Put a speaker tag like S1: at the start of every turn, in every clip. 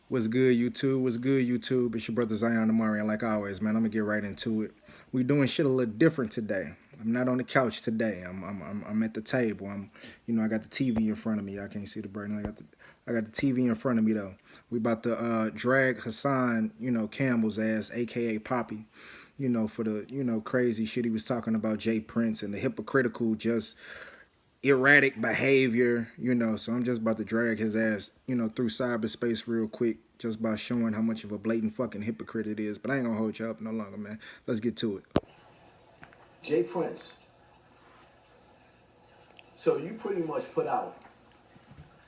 S1: What's good, YouTube? What's good, YouTube? It's your brother Zion Amari, and like always, man, I'm gonna get right into it. We doing shit a little different today. I'm not on the couch today. I'm at the table. I got the TV in front of me. I can't see the brightness. I got the TV in front of me though. We about to drag Hassan, Campbell's ass, aka Poppy, for the crazy shit he was talking about Jay Prince and the hypocritical just erratic behavior, so I'm just about to drag his ass, through cyberspace real quick, just by showing how much of a blatant fucking hypocrite it is. But I ain't gonna hold you up no longer, man. Let's get to it.
S2: Jay Prince. So you pretty much put out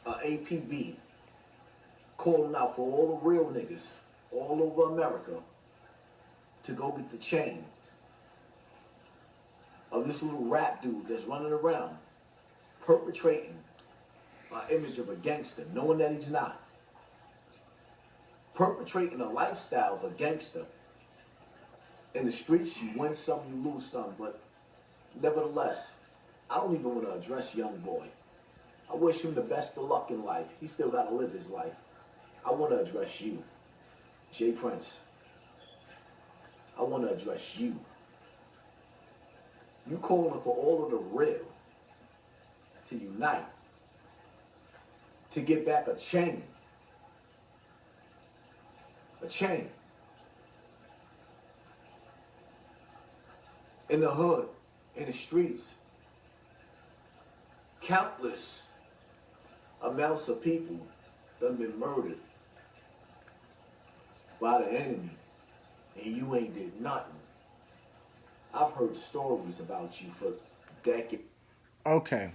S2: a APB calling out for all the real niggas all over America to go get the chain of this little rap dude that's running around perpetrating an image of a gangster, knowing that he's not. Perpetrating a lifestyle of a gangster. In the streets, you win some, you lose some, but nevertheless, I don't even want to address young boy. I wish him the best of luck in life. He still got to live his life. I want to address you, Jay Prince. I want to address you. You calling for all of the real to unite, to get back a chain. A chain. In the hood, in the streets, countless amounts of people done been murdered by the enemy, and you ain't did nothing. I've heard stories about you for decades.
S1: Okay.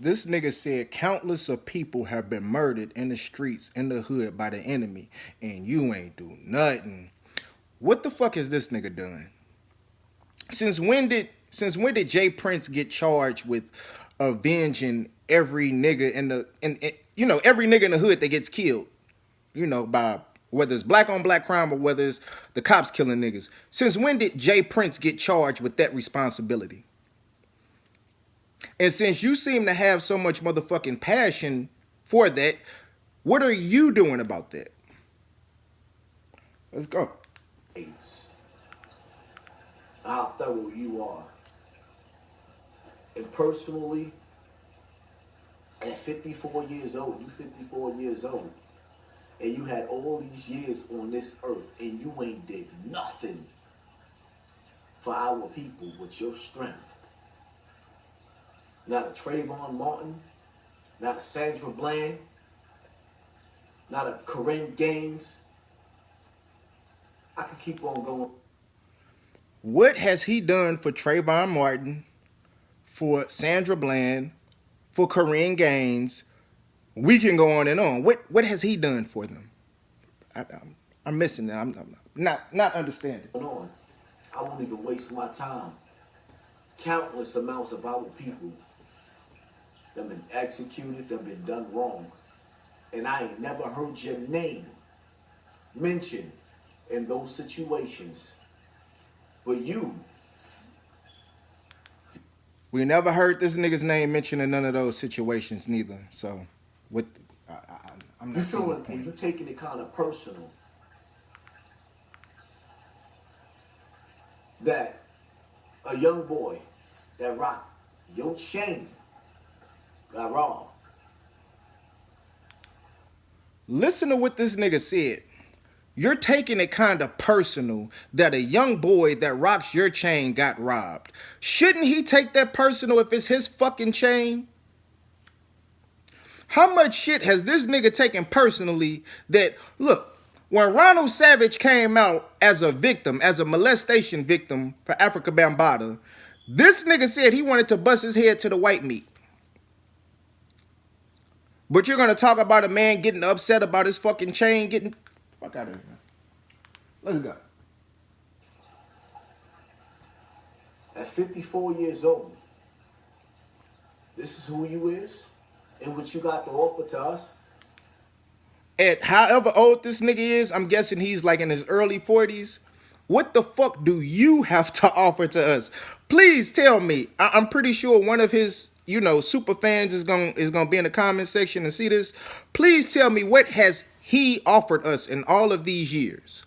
S1: This nigga said countless of people have been murdered in the streets, in the hood by the enemy, and you ain't do nothing. What the fuck has this nigga done? Since when did Jay Prince get charged with avenging every nigga every nigga in the hood that gets killed? By whether it's black on black crime or whether it's the cops killing niggas. Since when did Jay Prince get charged with that responsibility? And since you seem to have so much motherfucking passion for that, what are you doing about that? Let's go.
S2: How thorough you are. And personally, at 54 years old, you 54 years old, and you had all these years on this earth, and you ain't did nothing for our people with your strength. Not a Trayvon Martin, not a Sandra Bland, not a Corinne Gaines. I could keep on going.
S1: What has he done for Trayvon Martin, for Sandra Bland, for Corinne Gaines? We can go on and on. What has he done for them? I'm missing it. I'm not understanding.
S2: I won't even waste my time. Countless amounts of our people that been executed, that been done wrong. And I ain't never heard your name mentioned in those situations. But you.
S1: We never heard this nigga's name mentioned in none of those situations neither. So, I'm not seeing the point.
S2: When you're taking it kind of personal, that a young boy that rocked your chain got robbed.
S1: Listen to what this nigga said. You're taking it kind of personal that a young boy that rocks your chain got robbed. Shouldn't he take that personal if it's his fucking chain? How much shit has this nigga taken personally that, look, when Ronald Savage came out as a victim, as a molestation victim for Africa Bambaataa, this nigga said he wanted to bust his head to the white meat. But you're going to talk about a man getting upset about his fucking chain getting... Fuck out of here, man. Let's go.
S2: At 54 years old, this is who you is and what you got to offer to us.
S1: At however old this nigga is, I'm guessing he's like in his early 40s. What the fuck do you have to offer to us? Please tell me. I'm pretty sure one of his, super fans is gonna be in the comment section and see this. Please tell me, what has he offered us in all of these years?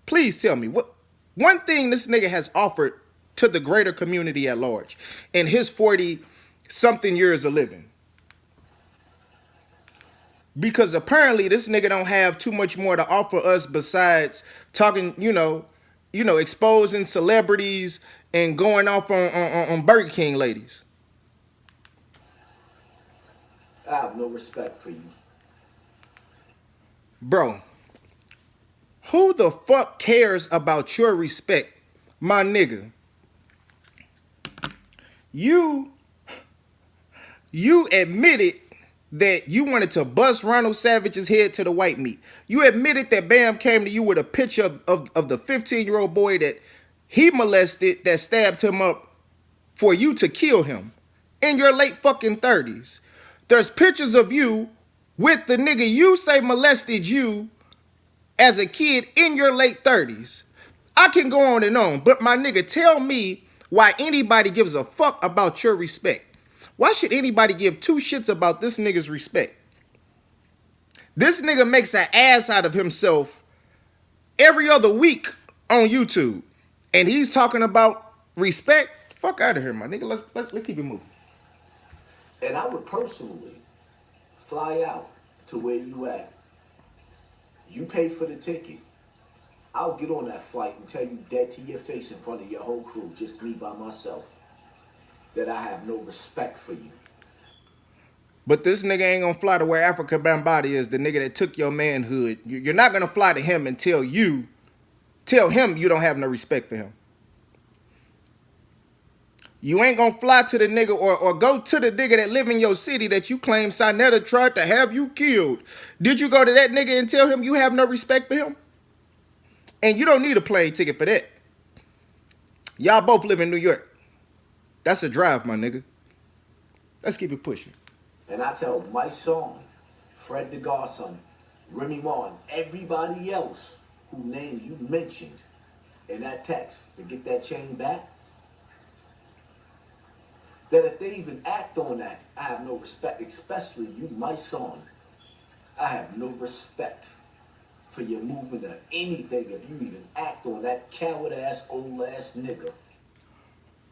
S1: Please tell me what one thing this nigga has offered to the greater community at large in his 40 something years of living. Because apparently this nigga don't have too much more to offer us besides talking, exposing celebrities and going off on Burger King ladies.
S2: I have no respect for you.
S1: Bro, who the fuck cares about your respect, my nigga? You admitted that you wanted to bust Ronald Savage's head to the white meat. You admitted that Bam came to you with a picture of the 15-year-old boy that he molested that stabbed him up for you to kill him in your late fucking 30s. There's pictures of you with the nigga you say molested you as a kid in your late 30s. I can go on and on, but my nigga, tell me why anybody gives a fuck about your respect. Why should anybody give two shits about this nigga's respect? This nigga makes an ass out of himself every other week on YouTube. And he's talking about respect. Fuck out of here, my nigga. Let's keep it moving.
S2: And I would personally fly out to where you at. You pay for the ticket. I'll get on that flight and tell you dead to your face in front of your whole crew, just me by myself, that I have no respect for you.
S1: But this nigga ain't gonna fly to where Africa Bambaataa is, the nigga that took your manhood. You're not gonna fly to him and tell him you don't have no respect for him. You ain't gonna fly to the nigga or go to the nigga that live in your city that you claim Sinetta tried to have you killed. Did you go to that nigga and tell him you have no respect for him? And you don't need a plane ticket for that. Y'all both live in New York. That's a drive, my nigga. Let's keep it pushing.
S2: And I tell my son, Fred the Godson, Remy Martin, everybody else who name you mentioned in that text to get that chain back, that if they even act on that, I have no respect, especially you, my son. I have no respect for your movement or anything if you even act on that coward-ass, old-ass nigga.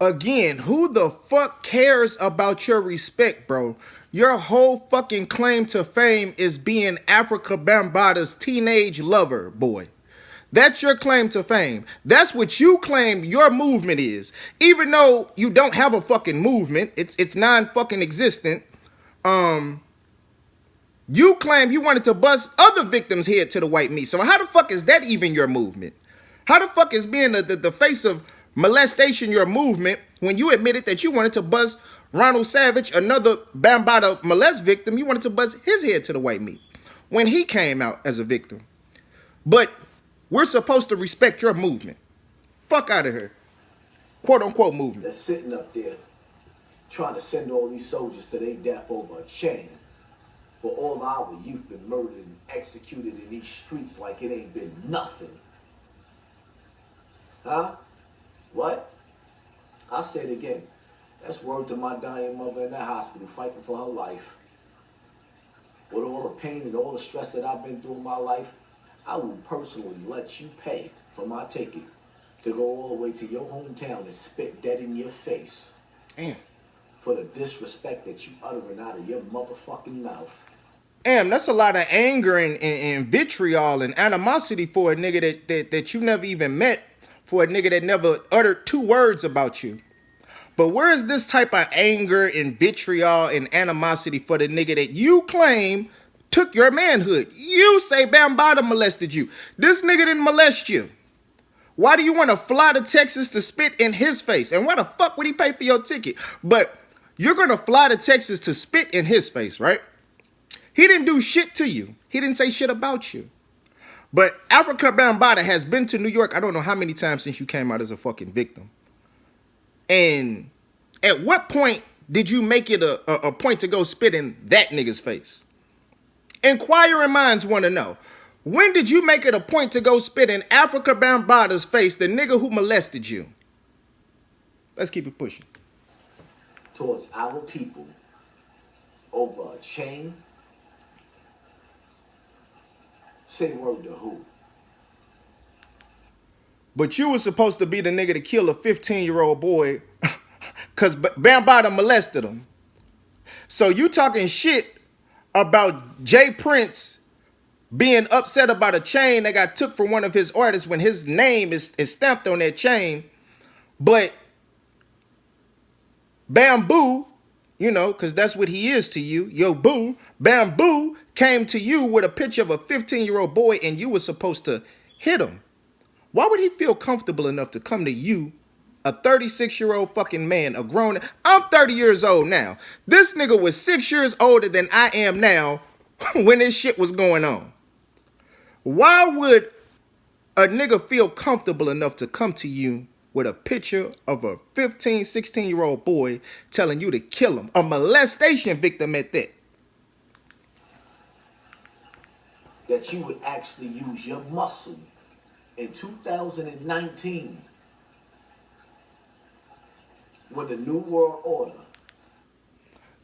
S1: Again, who the fuck cares about your respect, bro? Your whole fucking claim to fame is being Africa Bambaataa's teenage lover boy. That's your claim to fame. That's what you claim your movement is. Even though you don't have a fucking movement, it's non-fucking existent. You claim you wanted to bust other victims' head to the white meat. So how the fuck is that even your movement? How the fuck is being the face of molestation your movement when you admitted that you wanted to bust Ronald Savage, another Bambaataa molest victim, you wanted to bust his head to the white meat when he came out as a victim? But we're supposed to respect your movement. Fuck out of here. Quote unquote movement.
S2: They're sitting up there trying to send all these soldiers to their death over a chain. But all our youth been murdered and executed in these streets like it ain't been nothing. Huh? What? I'll say it again. That's word to my dying mother in that hospital fighting for her life. With all the pain and all the stress that I've been through in my life, I will personally let you pay for my ticket to go all the way to your hometown and spit dead in your face.
S1: Damn.
S2: For the disrespect that you uttering out of your motherfucking mouth.
S1: Damn, that's a lot of anger and vitriol and animosity for a nigga that you never even met, for a nigga that never uttered two words about you. But where is this type of anger and vitriol and animosity for the nigga that you claim took your manhood? You say Bambaataa molested you. This nigga didn't molest you. Why do you want to fly to Texas to spit in his face? And why the fuck would he pay for your ticket? But you're going to fly to Texas to spit in his face, right? He didn't do shit to you. He didn't say shit about you. But Africa Bambaataa has been to New York I don't know how many times since you came out as a fucking victim. And at what point did you make it a point to go spit in that nigga's face? Inquiring minds want to know. When did you make it a point to go spit in Africa Bambaataa's face, the nigga who molested you? Let's keep it pushing.
S2: Towards our people over a chain. Say word to who?
S1: But you was supposed to be the nigga to kill a 15-year-old boy because Bambaataa molested him. So you talking shit about Jay Prince being upset about a chain that got took from one of his artists when his name is stamped on that chain. But Bamboo, you know, because that's what he is to you, yo boo, Bamboo came to you with a picture of a 15-year-old boy and you were supposed to hit him. Why would he feel comfortable enough to come to you, a 36-year-old fucking man, a grown... I'm 30 years old now. This nigga was 6 years older than I am now when this shit was going on. Why would a nigga feel comfortable enough to come to you with a picture of a 15, 16-year-old boy telling you to kill him? A molestation victim at that.
S2: That you would actually use your muscle in 2019 when the New World Order...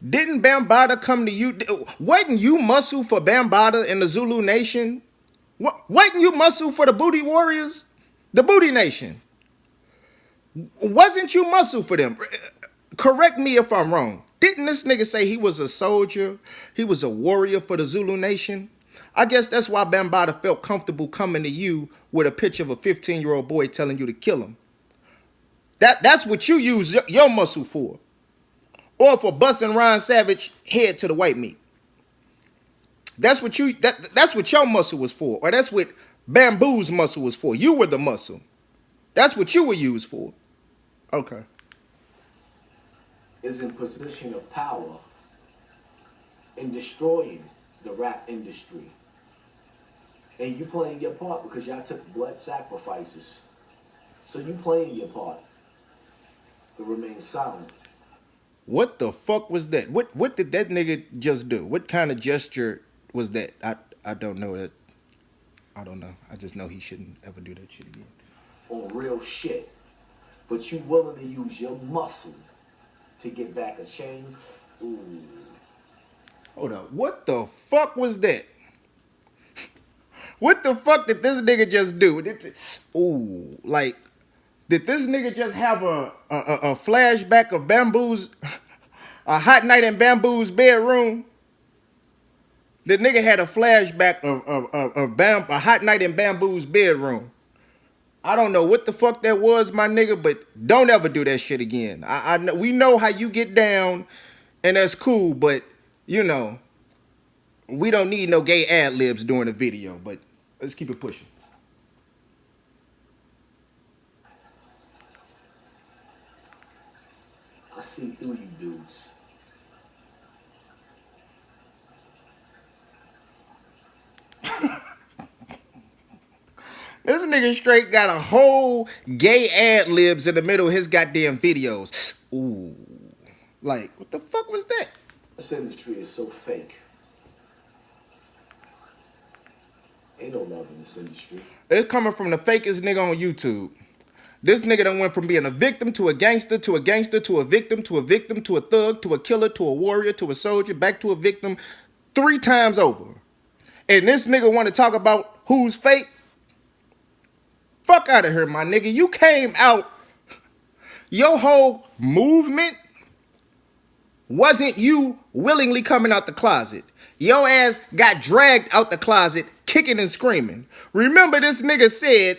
S1: Didn't Bambaataa come to you? Wasn't you muscle for Bambaataa in the Zulu Nation? Wasn't you muscle for the Booty Warriors? The Booty Nation. Wasn't you muscle for them? Correct me if I'm wrong. Didn't this nigga say he was a soldier? He was a warrior for the Zulu Nation? I guess that's why Bambaataa felt comfortable coming to you with a picture of a 15-year-old boy telling you to kill him. That's what you use your muscle for. Or for busting Ron Savage head to the white meat. That's what that's what your muscle was for. Or that's what Bamboo's muscle was for. You were the muscle. That's what you were used for. Okay.
S2: is in position of power in destroying the rap industry. And you playing your part because y'all took blood sacrifices. So you playing your part to remain silent.
S1: What the fuck was that? What did that nigga just do? What kind of gesture was that? I don't know that. I don't know. I just know he shouldn't ever do that shit again.
S2: On real shit. But you willing to use your muscle to get back a chain? Ooh.
S1: Hold up. What the fuck was that? What the fuck did this nigga just do? Ooh, like, did this nigga just have a flashback of Bamboo's, a hot night in Bamboo's bedroom? The nigga had a flashback of a hot night in Bamboo's bedroom. I don't know what the fuck that was, my nigga, but don't ever do that shit again. We know how you get down, and that's cool, but, you know, we don't need no gay ad-libs during the video, but let's keep it pushing.
S2: I see through you dudes.
S1: This nigga straight got a whole gay ad-libs in the middle of his goddamn videos. Ooh. Like, what the fuck was that?
S2: This industry is so fake. Ain't no love in this industry.
S1: It's coming from the fakest nigga on YouTube. This nigga done went from being a victim to a gangster to a gangster to a victim to a victim to a thug to a killer to a warrior to a soldier back to a victim 3 times over. And this nigga want to talk about who's fake? Fuck out of here, my nigga. You came out. Your whole movement wasn't you willingly coming out the closet. Your ass got dragged out the closet kicking and screaming. Remember, this nigga said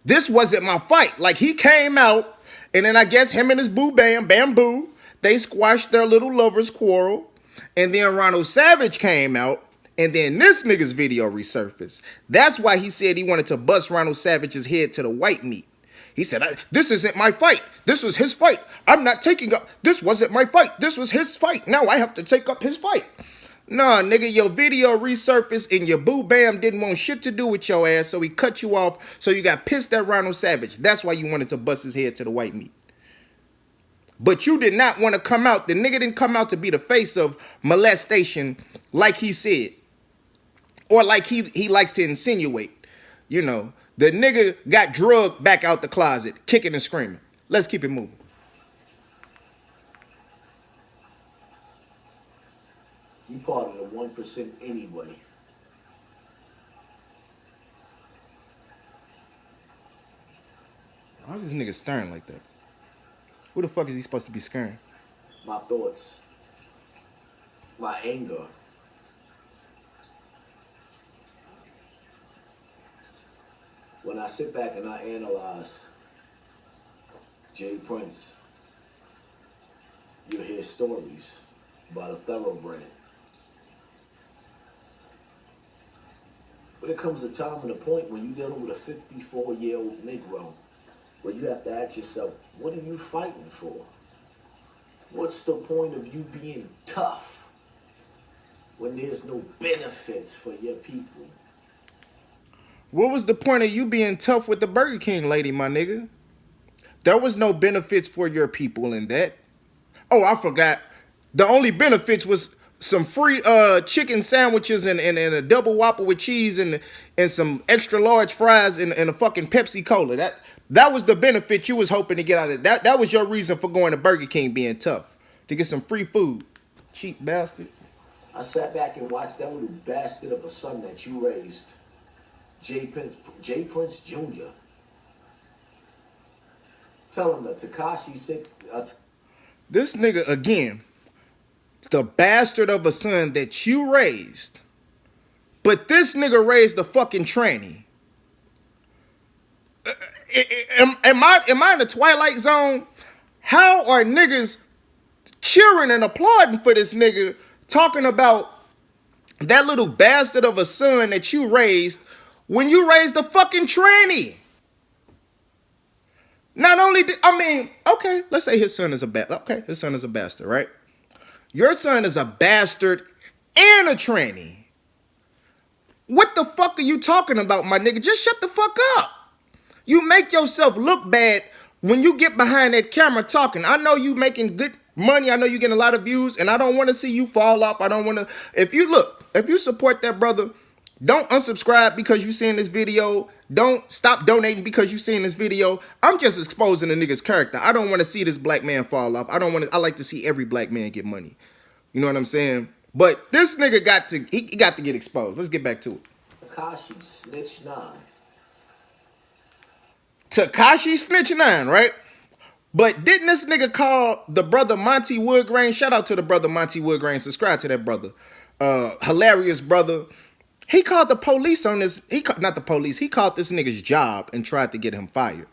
S1: this wasn't my fight. Like, he came out, and then I guess him and his Bamboo, they squashed their little lovers quarrel. And then Ronald Savage came out, and then this nigga's video resurfaced. That's why he said he wanted to bust Ronald Savage's head to the white meat. He said, this isn't my fight. This was his fight. I'm not taking up. This wasn't my fight. This was his fight. Now I have to take up his fight. Nah, nigga, your video resurfaced and your Boo Bam didn't want shit to do with your ass, so he cut you off, so you got pissed at Ronald Savage. That's why you wanted to bust his head to the white meat. But you did not want to come out. The nigga didn't come out to be the face of molestation like he said. Or like he likes to insinuate. You know, the nigga got drugged back out the closet, kicking and screaming. Let's keep it moving.
S2: You part of the 1% anyway.
S1: Why is this nigga staring like that? Who the fuck is he supposed to be scaring?
S2: My thoughts, my anger. When I sit back and I analyze Jay Prince, you hear stories about a thoroughbred. But it comes a time and a point when you're dealing with a 54-year-old Negro where you have to ask yourself, what are you fighting for? What's the point of you being tough when there's no benefits for your people?
S1: What was the point of you being tough with the Burger King lady, my nigga? There was no benefits for your people in that. Oh, I forgot. The only benefits was some free chicken sandwiches and a double Whopper with cheese and some extra large fries and a fucking Pepsi Cola. That was the benefit you was hoping to get out of it. That was your reason for going to Burger King being tough. To get some free food. Cheap bastard.
S2: I sat back and watched that little bastard of a son that you raised, Jay Prince Jr. Tell him that Tekashi 6.
S1: This nigga, again, the bastard of a son that you raised. But this nigga raised the fucking tranny. Am I in the Twilight Zone? How are niggas cheering and applauding for this nigga talking about that little bastard of a son that you raised when you raised the fucking tranny? Not only okay, let's say his son is a bastard, right? Your son is a bastard and a tranny. What the fuck are you talking about, my nigga? Just shut the fuck up. You make yourself look bad when you get behind that camera talking. I know you making good money. I know you getting a lot of views, and I don't want to see you fall off. I don't want to. If you support that brother, don't unsubscribe because you seen this video. Don't stop donating because you seen this video. I'm just exposing the nigga's character. I don't want to see this black man fall off. I like to see every black man get money. You know what I'm saying? But this nigga got to get exposed. Let's get back to it.
S2: Tekashi snitch 9.
S1: Tekashi snitch 9, right? But didn't this nigga call the brother Monty Woodgrain? Shout out to the brother Monty Woodgrain. Subscribe to that brother. Hilarious brother. He called the police on this. Not the police. He called this nigga's job and tried to get him fired.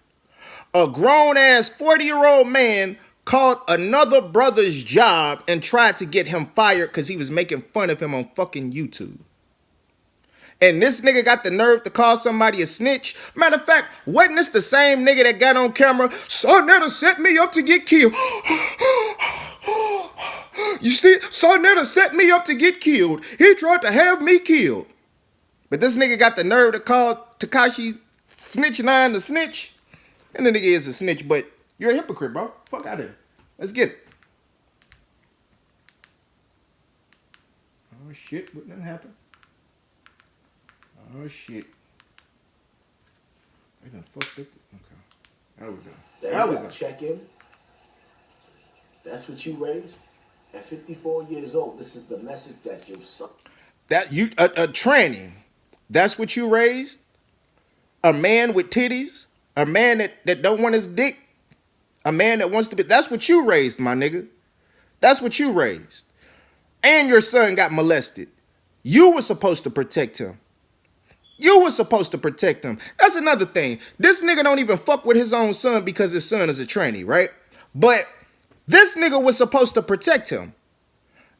S1: A grown-ass 40-year-old man called another brother's job and tried to get him fired because he was making fun of him on fucking YouTube. And this nigga got the nerve to call somebody a snitch. Matter of fact, wasn't this the same nigga that got on camera? Son that'll set me up to get killed. You see, son that'll set me up to get killed. He tried to have me killed. But this nigga got the nerve to call Tekashi snitch 9 the snitch. And the nigga is a snitch, but you're a hypocrite, bro. Fuck out of here. Let's get it. Oh shit, what done happened? Oh shit. I done fucked it. Okay. There we go.
S2: There we go. Check in. That's what you raised? At 54 years old, this is the message that your son.
S1: That you a tranny. That's what you raised? A man with titties? A man that don't want his dick? A man that wants to be. That's what you raised, my nigga. That's what you raised. And your son got molested. You were supposed to protect him. You were supposed to protect him. That's another thing. This nigga don't even fuck with his own son because his son is a tranny, right? But this nigga was supposed to protect him.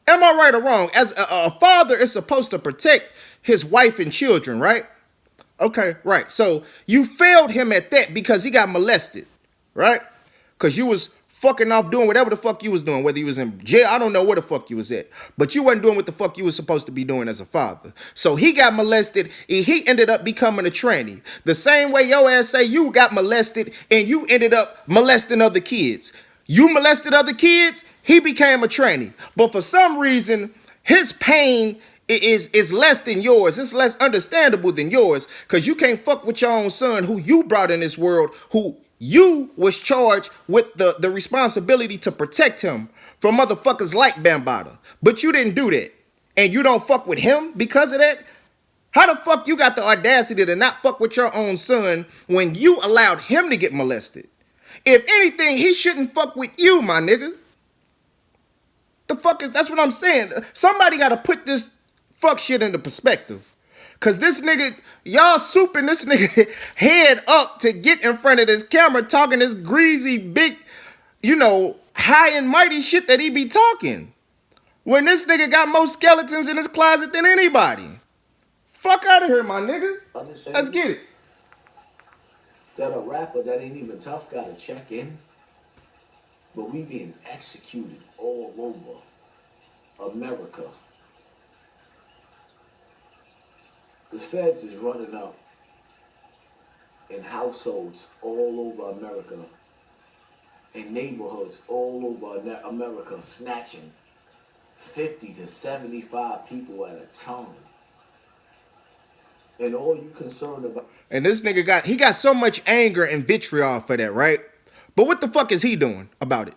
S1: Am I right or wrong? As a father is supposed to protect his wife and children, right? Okay, right. So you failed him at that because he got molested, right? Because you was fucking off doing whatever the fuck you was doing, whether you was in jail, I don't know where the fuck you was at, but you wasn't doing what the fuck you was supposed to be doing as a father. So he got molested and he ended up becoming a tranny. The same way your ass say you got molested and you ended up molesting other kids. You molested other kids, he became a tranny. But for some reason, his pain is less than yours. It's less understandable than yours because you can't fuck with your own son who you brought in this world, who you was charged with the responsibility to protect him from motherfuckers like Bambaataa. But you didn't do that. And you don't fuck with him because of that? How the fuck you got the audacity to not fuck with your own son when you allowed him to get molested? If anything, he shouldn't fuck with you, my nigga. The fuck is, that's what I'm saying. Somebody got to put this fuck shit into perspective. Cause this nigga, y'all souping this nigga head up to get in front of this camera talking this greasy, big, high and mighty shit that he be talking. When this nigga got more skeletons in his closet than anybody. Fuck out of here, my nigga. Let's get it.
S2: That a rapper that ain't even tough gotta check in. But we being executed all over America. The feds is running up in households all over America, in neighborhoods all over America, snatching 50 to 75 people at a time. And all you concerned about.
S1: And this nigga got so much anger and vitriol for that, right? But what the fuck is he doing about it?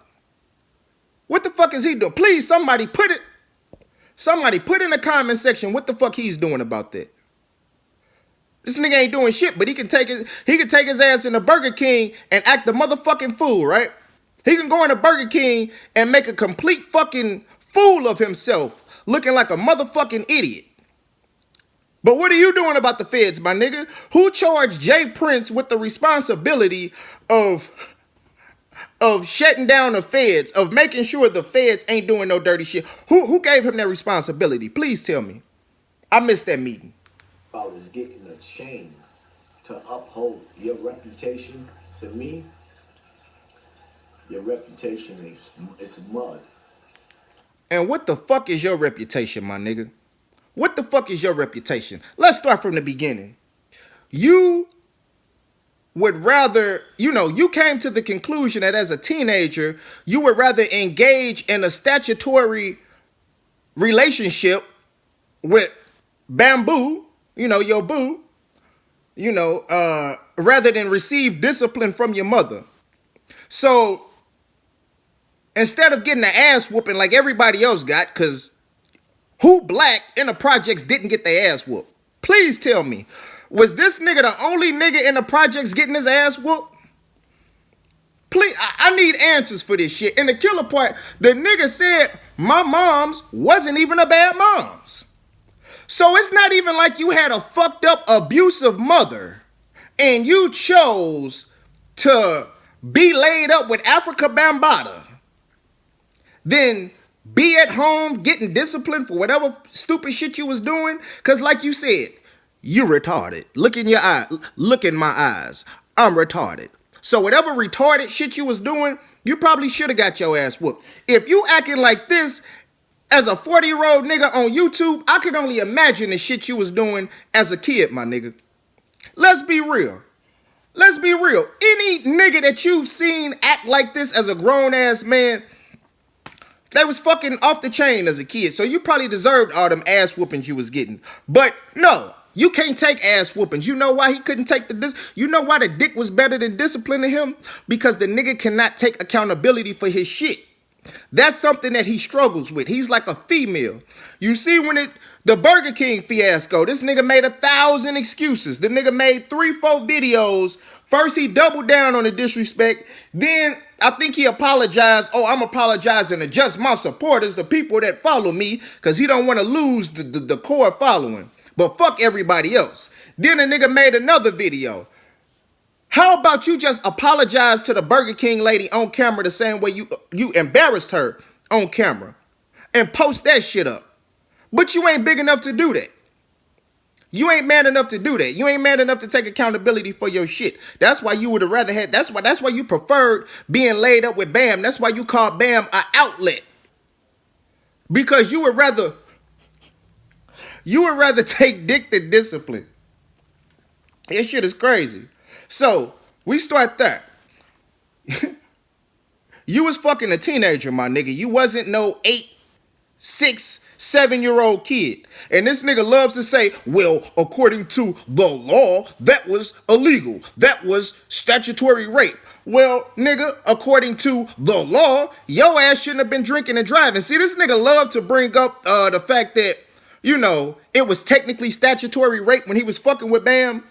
S1: What the fuck is he doing? Please, somebody put in the comment section what the fuck he's doing about that. This nigga ain't doing shit, but he can take his ass in a Burger King and act the motherfucking fool, right? He can go in a Burger King and make a complete fucking fool of himself, looking like a motherfucking idiot. But what are you doing about the feds, my nigga? Who charged Jay Prince with the responsibility of shutting down the feds, of making sure the feds ain't doing no dirty shit? Who gave him that responsibility? Please tell me. I missed that meeting.
S2: About is getting a chain to uphold your reputation. To me, your reputation is mud.
S1: And what the fuck is your reputation, my nigga? What the fuck is your reputation? Let's start from the beginning. You would rather, you came to the conclusion that as a teenager, you would rather engage in a statutory relationship with Bamboo, your boo, rather than receive discipline from your mother. So instead of getting an ass whooping like everybody else got, because who black in the projects didn't get their ass whooped? Please tell me. Was this nigga the only nigga in the projects getting his ass whooped? Please, I need answers for this shit. And the killer part, the nigga said my mom's wasn't even a bad mom's. So it's not even like you had a fucked up abusive mother and you chose to be laid up with Africa Bambaataa. Then be at home getting disciplined for whatever stupid shit you was doing. Cause like you said, you retarded. Look in your eye. Look in my eyes. I'm retarded. So whatever retarded shit you was doing, you probably should have got your ass whooped. If you acting like this as a 40-year-old nigga on YouTube, I can only imagine the shit you was doing as a kid, my nigga. Let's be real. Let's be real. Any nigga that you've seen act like this as a grown-ass man, they was fucking off the chain as a kid. So you probably deserved all them ass whoopings you was getting. But no, you can't take ass whoopings. You know why he couldn't take you know why the dick was better than disciplining him? Because the nigga cannot take accountability for his shit. That's something that he struggles with. He's like a female. You see when the Burger King fiasco, this nigga made 1,000 excuses. The nigga made 3-4 videos. First he doubled down on the disrespect. Then I think he apologized. Oh, I'm apologizing to just my supporters, the people that follow me, because he don't want to lose the core following. But fuck everybody else. Then a nigga made another video. How about you just apologize to the Burger King lady on camera the same way you embarrassed her on camera and post that shit up? But you ain't big enough to do that. You ain't man enough to do that. You ain't man enough to take accountability for your shit. That's why you would have rather had, that's why you preferred being laid up with Bam. That's why you called Bam an outlet. Because you would rather take dick than discipline. This shit is crazy. So, we start there. You was fucking a teenager, my nigga. You wasn't no 8, 6, 7-year-old kid. And this nigga loves to say, well, according to the law, that was illegal. That was statutory rape. Well, nigga, according to the law, your ass shouldn't have been drinking and driving. See, this nigga love to bring up the fact that, you know, it was technically statutory rape when he was fucking with Bam.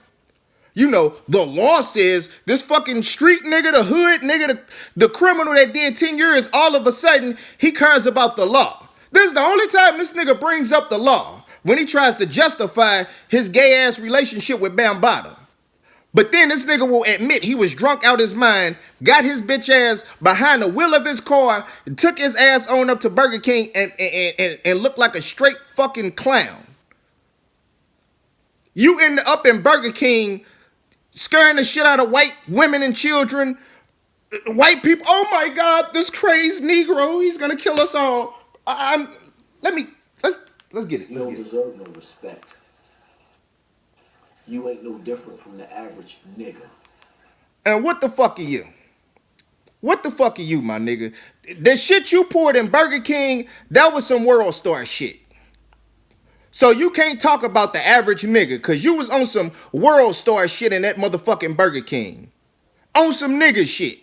S1: You know, the law says this fucking street nigga, the hood nigga, the criminal that did 10 years, all of a sudden, he cares about the law. This is the only time this nigga brings up the law, when he tries to justify his gay-ass relationship with Bambaataa. But then this nigga will admit he was drunk out his mind, got his bitch ass behind the wheel of his car, and took his ass on up to Burger King and looked like a straight fucking clown. You end up in Burger King scaring the shit out of white women and children, white people. Oh my God, this crazed Negro, he's gonna kill us all. Let's get it.
S2: You don't deserve no respect. You ain't no different from the average nigga.
S1: And what the fuck are you? What the fuck are you, my nigga? The shit you poured in Burger King, that was some world star shit. So you can't talk about the average nigga, because you was on some world star shit in that motherfucking Burger King. On some nigga shit.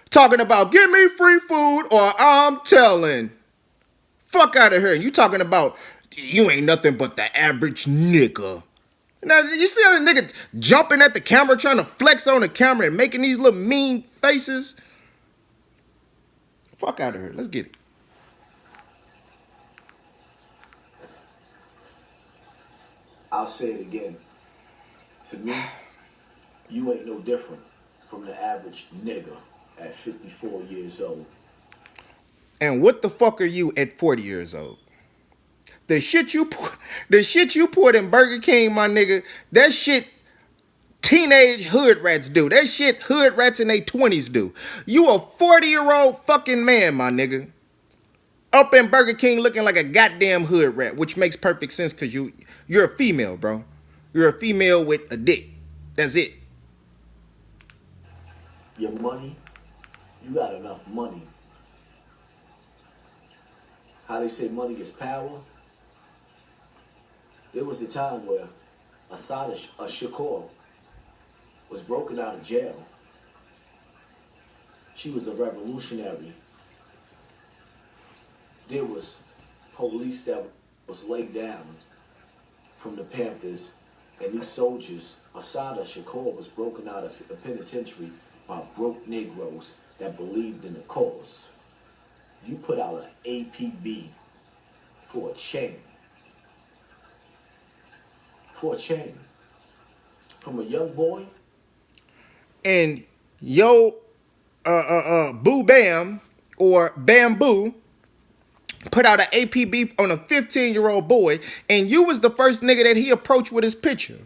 S1: Talking about, give me free food or I'm telling. Fuck out of here. You talking about, you ain't nothing but the average nigga. Now, you see how the nigga jumping at the camera, trying to flex on the camera and making these little mean faces? Fuck out of here. Let's get it.
S2: I'll say it again. To me, you ain't no different from the average nigga at 54 years old.
S1: And what the fuck are you at 40 years old? The shit you poured in Burger King, my nigga, that shit teenage hood rats do. That shit hood rats in their 20s do. You a 40-year-old fucking man, my nigga. Up in Burger King looking like a goddamn hood rat, which makes perfect sense because you're a female, bro. You're a female with a dick. That's it.
S2: Your money, you got enough money. How they say money is power? There was a time where Hassan Shakur was broken out of jail. She was a revolutionary. There was police that was laid down from the Panthers, and these soldiers, Hassan Shakur was broken out of the penitentiary by broke Negroes that believed in the cause. You put out an APB for a chain. For a chain. From a young boy.
S1: And yo, Boo Bam or Bamboo put out an APB on a 15-year-old boy, and you was the first nigga that he approached with his picture.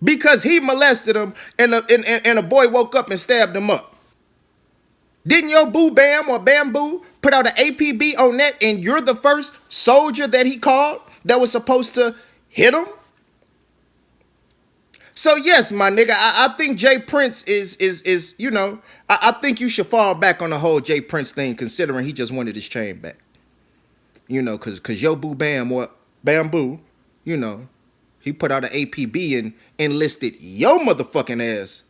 S1: Because he molested him, and a boy woke up and stabbed him up. Didn't your Boo Bam or Bamboo put out an APB on that, and you're the first soldier that he called that was supposed to hit him? So yes, my nigga, I think Jay Prince is you know, I think you should fall back on the whole Jay Prince thing, considering he just wanted his chain back. You know, cause yo Boo Bam or Bamboo, you know, he put out an APB and enlisted yo motherfucking ass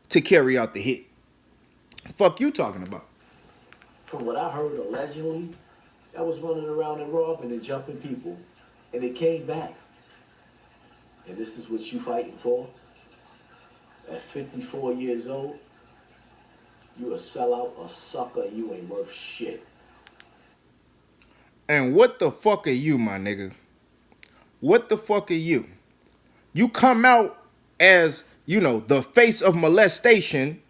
S1: to carry out the hit. Fuck you talking about?
S2: From what I heard, allegedly, that was running around and robbing and jumping people, and it came back. And this is what you fighting for? At 54 years old, you a sellout, a sucker, and you ain't worth shit.
S1: And what the fuck are you, my nigga? What the fuck are you? You come out as, you know, the face of molestation,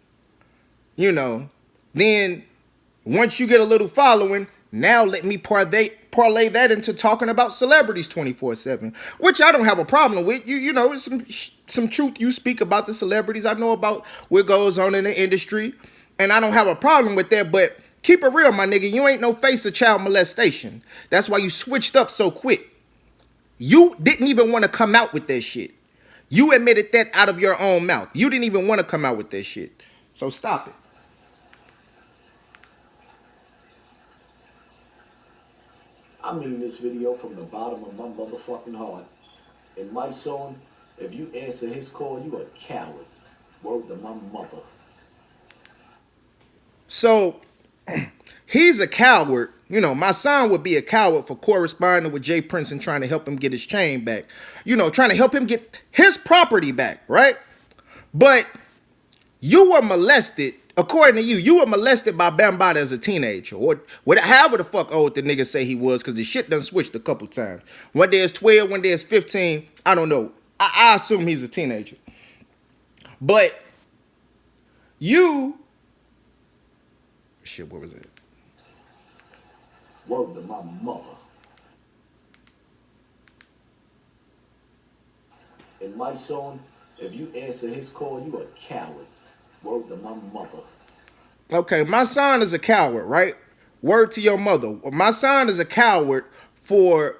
S1: you know, then once you get a little following, now let me parlay that into talking about celebrities 24/7, which I don't have a problem with. You know, some truth you speak about the celebrities. I know about what goes on in the industry, and I don't have a problem with that, but keep it real, my nigga. You ain't no face of child molestation. That's why you switched up so quick. You didn't even want to come out with that shit. You admitted that out of your own mouth. You didn't even want to come out with that shit. So stop it.
S2: I mean this video from the bottom of my motherfucking heart. And my son, if you answer his call, you a coward. Word to my mother.
S1: So, he's a coward You know, my son would be a coward for corresponding with Jay Prince and trying to help him get his chain back. You know, trying to help him get his property back, right? But you were molested, according to you, you were molested by Bambaataa as a teenager. Or however the fuck old the nigga say he was, because the shit done switched a couple times. One day it's 12, one day it's 15. I don't know. I assume he's a teenager. But you... Shit, what was it?
S2: Word to my mother. In my song, if you answer his call, you a coward. Word to my mother.
S1: Okay, my son is a coward, right? Word to your mother. My son is a coward for...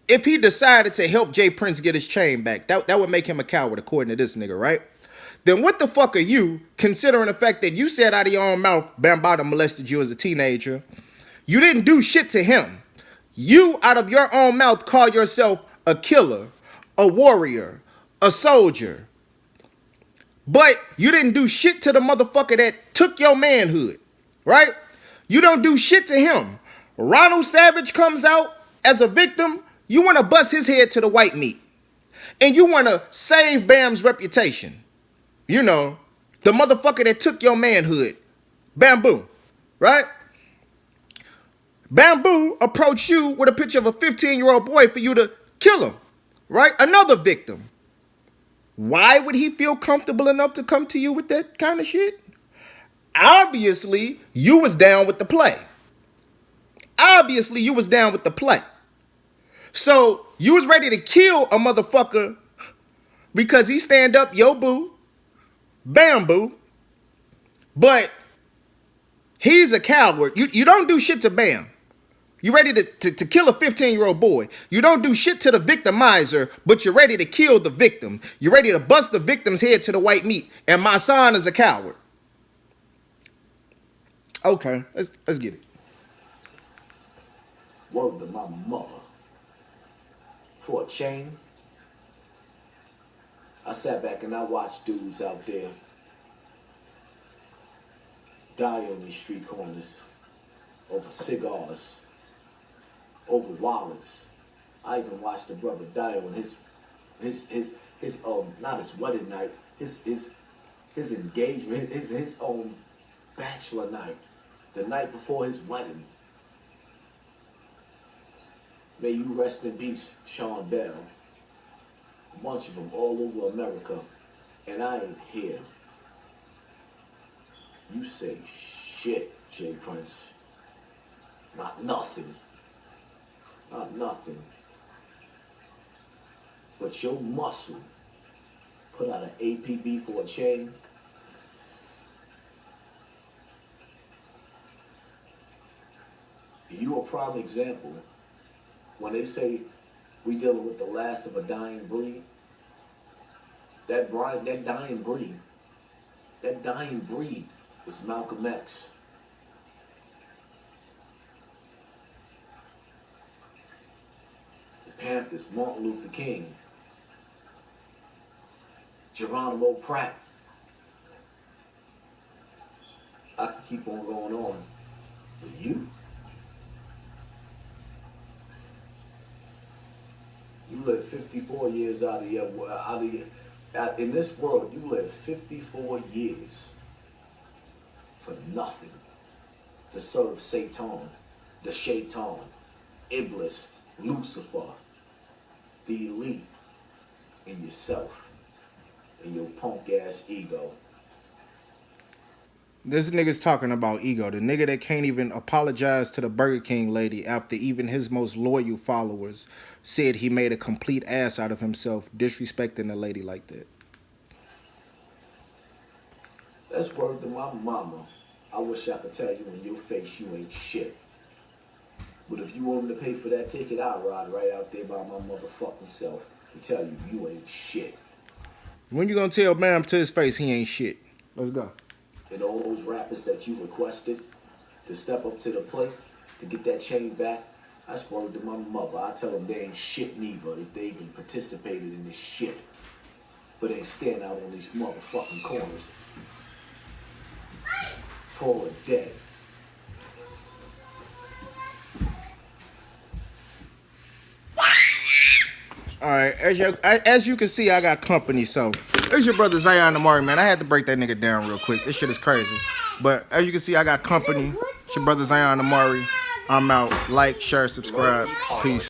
S1: If he decided to help Jay Prince get his chain back, that would make him a coward, according to this nigga, right? Then what the fuck are you, considering the fact that you said out of your own mouth Bambaataa molested you as a teenager? You didn't do shit to him. You, out of your own mouth, call yourself a killer, a warrior, a soldier. But you didn't do shit to the motherfucker that took your manhood, right? You don't do shit to him. Ronald Savage comes out as a victim. You want to bust his head to the white meat. And you want to save Bam's reputation. You know, the motherfucker that took your manhood. Bamboo, right? Bamboo approached you with a picture of a 15-year-old boy for you to kill him, right? Another victim. Why would he feel comfortable enough to come to you with that kind of shit? Obviously, you was down with the play. Obviously, you was down with the play. So, you was ready to kill a motherfucker because he stand up yo boo, Bamboo, but he's a coward. You don't do shit to Bam. You ready to kill a 15-year-old boy. You don't do shit to the victimizer, but you're ready to kill the victim. You're ready to bust the victim's head to the white meat. And my son is a coward. Okay, let's get it.
S2: Word to my mother. For a chain, I sat back and I watched dudes out there die on these street corners over cigars, over wallets. I even watched a brother die on his not his wedding night, his engagement, his own bachelor night, the night before his wedding. May you rest in peace, Sean Bell. A bunch of them all over America, and I ain't here. You say shit, Jay Prince. Not nothing. Not nothing. But your muscle put out an APB for a chain. You a prime example. When they say we dealing with the last of a dying breed, that dying breed is Malcolm X. The Panthers, Martin Luther King, Geronimo Pratt. I can keep on going on. But you live 54 years in this world, you live 54 years for nothing. To serve Satan, the Shaitan, Iblis, Lucifer, the elite, and yourself, and your punk ass ego.
S1: This nigga's talking about ego. The nigga that can't even apologize to the Burger King lady after even his most loyal followers said he made a complete ass out of himself, disrespecting the lady like that.
S2: That's word to my mama. I wish I could tell you in your face you ain't shit. But if you want me to pay for that ticket, I'll ride right out there by my motherfucking self to tell you you ain't shit.
S1: When you gonna tell Bam to his face he ain't shit? Let's go.
S2: And all those rappers that you requested to step up to the plate to get that chain back, that's word to my mother. I tell them they ain't shit neither if they even participated in this shit. But they stand out on these motherfucking corners. Poor and dead.
S1: All right, as you can see, I got company. So there's your brother Zion Amari, man. I had to break that nigga down real quick. This shit is crazy. But as you can see, I got company. It's your brother Zion Amari. I'm out. Like, share, subscribe. Peace.